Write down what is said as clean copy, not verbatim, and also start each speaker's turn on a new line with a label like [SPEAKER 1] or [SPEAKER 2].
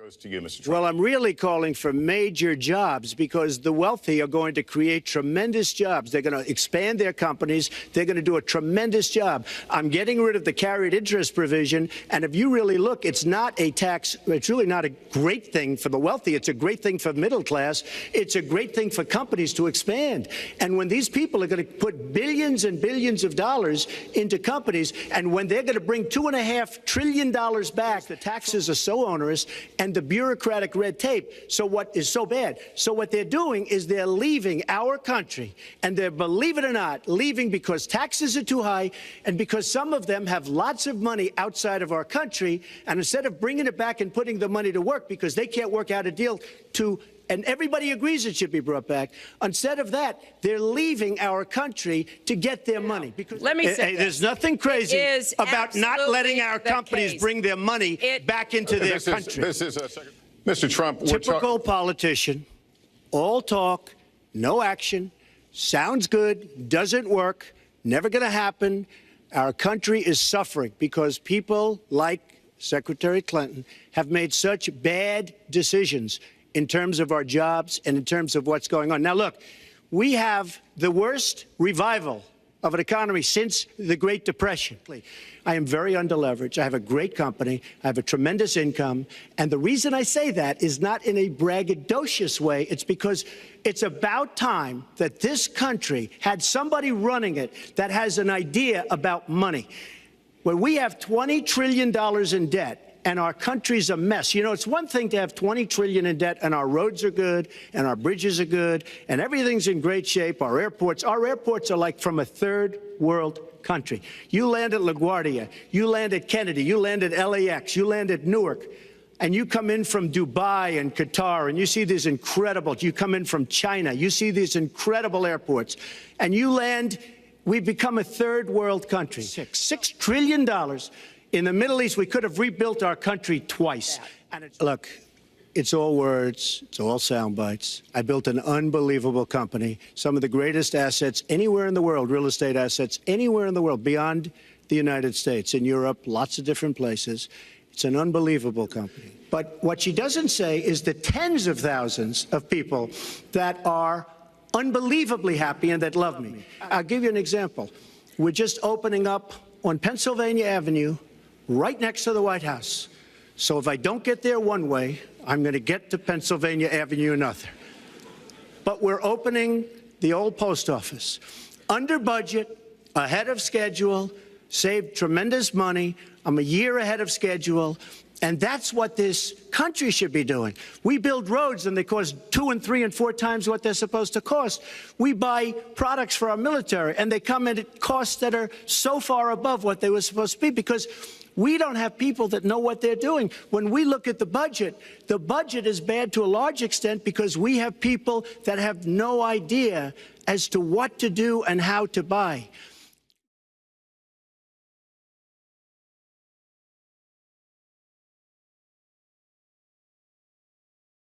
[SPEAKER 1] Goes to you, Mr. Trump.
[SPEAKER 2] Well, I'm really calling for major jobs because the wealthy are going to create tremendous jobs. They're going to expand their companies. They're going to do a tremendous job. I'm getting rid of the carried interest provision. And if you really look, it's not a tax. It's really not a great thing for the wealthy. It's a great thing for the middle class. It's a great thing for companies to expand. And when these people are going to put billions and billions of dollars into companies, and when they're going to bring $2.5 trillion back, the taxes are so onerous and the bureaucratic red tape, so what is so bad. So what they're doing is they're leaving our country, and they're, believe it or not, leaving because taxes are too high and because some of them have lots of money outside of our country, and instead of bringing it back and putting the money to work because they can't work out a deal to, and everybody agrees it should be brought back. Instead of that, they're leaving our country to get their money. Because
[SPEAKER 3] let me say
[SPEAKER 2] there's nothing crazy about not letting our companies bring their money back into their country.
[SPEAKER 1] Mr. Trump.
[SPEAKER 2] Typical politician, all talk, no action, sounds good, doesn't work, never going to happen. Our country is suffering because people like Secretary Clinton have made such bad decisions in terms of our jobs and in terms of what's going on. Now, look, we have the worst revival of an economy since the Great Depression. I am very underleveraged. I have a great company. I have a tremendous income. And the reason I say that is not in a braggadocious way. It's because it's about time that this country had somebody running it that has an idea about money. When we have $20 trillion in debt, and our country's a mess. You know, it's one thing to have $20 trillion in debt and our roads are good and our bridges are good and everything's in great shape. Our airports are like from a third world country. You land at LaGuardia, you land at Kennedy, you land at LAX, you land at Newark, and you come in from Dubai and Qatar and you see these incredible, you come in from China, you see these incredible airports, and you land, we've become a third world country. $6 trillion. In the Middle East, we could have rebuilt our country twice. And look, it's all words. It's all sound bites. I built an unbelievable company, some of the greatest assets anywhere in the world, real estate assets anywhere in the world, beyond the United States, in Europe, lots of different places. It's an unbelievable company. But what she doesn't say is the tens of thousands of people that are unbelievably happy and that love me. I'll give you an example. We're just opening up on Pennsylvania Avenue, right next to the White House. So if I don't get there one way, I'm going to get to Pennsylvania Avenue another. But we're opening the old post office. Under budget, ahead of schedule, saved tremendous money. I'm a year ahead of schedule. And that's what this country should be doing. We build roads and they cost 2 and 3 and 4 times what they're supposed to cost. We buy products for our military and they come in at costs that are so far above what they were supposed to be because we don't have people that know what they're doing. When we look at the budget is bad to a large extent because we have people that have no idea as to what to do and how to buy.